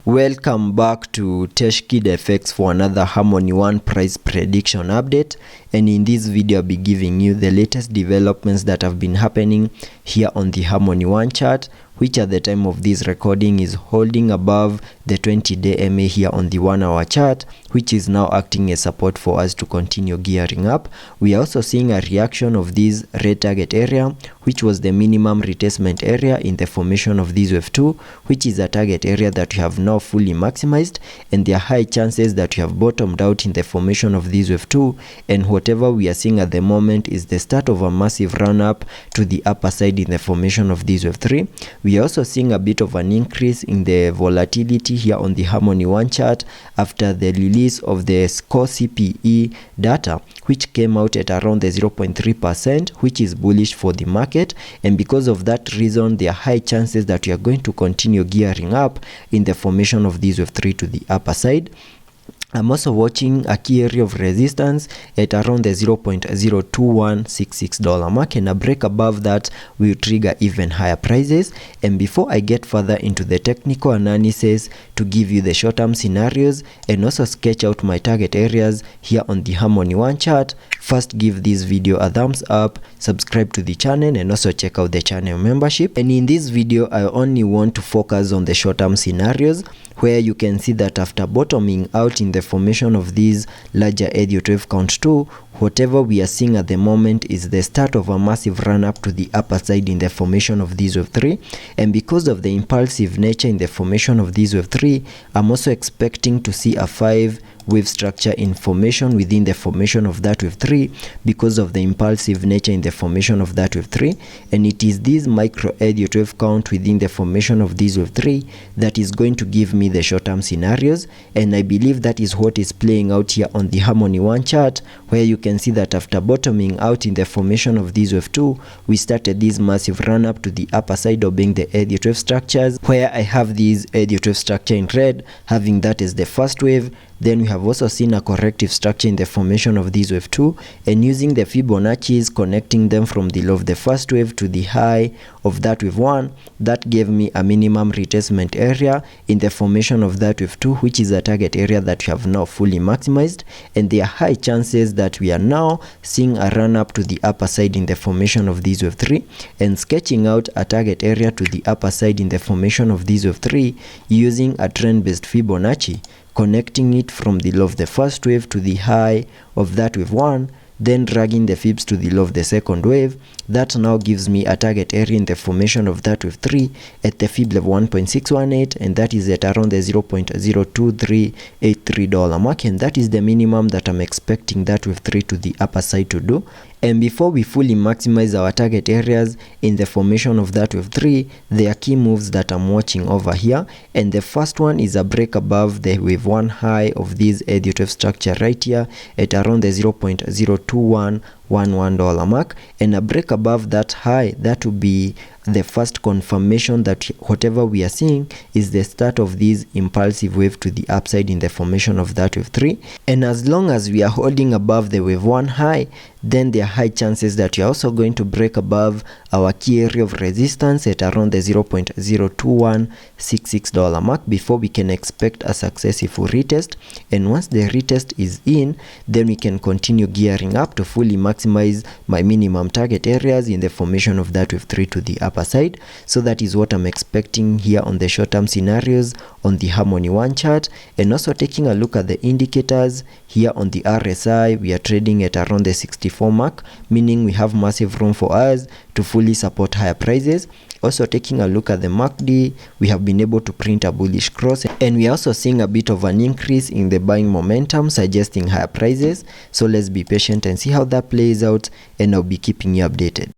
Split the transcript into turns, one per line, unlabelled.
Welcome back to Teshkid FX for another Harmony One price prediction update, and in this video I'll be giving you the latest developments that have been happening here on the Harmony One chart, which at the time of this recording is holding above the 20-day MA here on the 1-hour chart, which is now acting as support for us to continue gearing up. We are also seeing a reaction of this red target area, which was the minimum retracement area in the formation of this wave 2, which is a target area that we have now fully maximized, and there are high chances that we have bottomed out in the formation of this wave 2, and whatever we are seeing at the moment is the start of a massive run up to the upper side in the formation of this wave 3. We are also seeing a bit of an increase in the volatility here on the Harmony One chart after the release of the core CPE data, which came out at around the 0.3%, which is bullish for the market, and because of that reason there are high chances that we are going to continue gearing up in the formation of this wave 3 to the upper side. I'm also watching a key area of resistance at around the $0.02166 mark, and a break above that will trigger even higher prices. And before I get further into the technical analysis to give you the short-term scenarios and also sketch out my target areas here on the Harmony One chart, first give this video a thumbs up, subscribe to the channel, and also check out the channel membership. And in this video I only want to focus on the short-term scenarios, where you can see that after bottoming out in the formation of these larger Elliot wave count 2, whatever we are seeing at the moment is the start of a massive run up to the upper side in the formation of this wave 3. And because of the impulsive nature in the formation of this wave 3, I'm also expecting to see a 5 wave structure in formation within the formation of that wave 3 because of the impulsive nature in the formation of that wave 3. And it is this micro Elliot wave count within the formation of this wave 3 that is going to give me the short-term scenarios, and I believe that is what is playing out here on the Harmony One chart, where you can see that after bottoming out in the formation of this wave 2, we started this massive run up to the upper side of being the Elliot wave structures, where I have this Elliot wave structure in red, having that as the first wave. Then we have also seen a corrective structure in the formation of this wave 2, and using the Fibonacci's, connecting them from the low of the first wave to the high of that wave 1, that gave me a minimum retracement area in the formation of that wave 2, which is a target area that we have now fully maximized, and there are high chances that we are now seeing a run up to the upper side in the formation of this wave 3, and sketching out a target area to the upper side in the formation of this wave 3 using a trend-based Fibonacci, connecting it from the low of the first wave to the high of that wave 1, then dragging the fibs to the low of the second wave. That now gives me a target area in the formation of that wave 3 at the fib level 1.618, and that is at around the $0.02383 mark, and that is the minimum that I'm expecting that wave 3 to the upper side to do. And before we fully maximize our target areas in the formation of that wave 3, there are key moves that I'm watching over here, and the first one is a break above the wave 1 high of this Elliot wave structure right here at around the $0.02111 mark, and a break above that high. That will be the first confirmation that whatever we are seeing is the start of this impulsive wave to the upside in the formation of that wave 3. And as long as we are holding above the wave 1 high, then there are high chances that we are also going to break above our key area of resistance at around the $0.02166 mark before we can expect a successful retest. And once the retest is in, then we can continue gearing up to fully maximize my minimum target areas in the formation of that wave 3 to the upper side. So that is what I'm expecting here on the short-term scenarios on the Harmony One chart. And also taking a look at the indicators here on the RSI, we are trading at around the 64 mark, meaning we have massive room for us to fully support higher prices. Also taking a look at the MACD, we have been able to print a bullish cross, and we are also seeing a bit of an increase in the buying momentum, suggesting higher prices. So let's be patient and see how that plays out, and I'll be keeping you updated.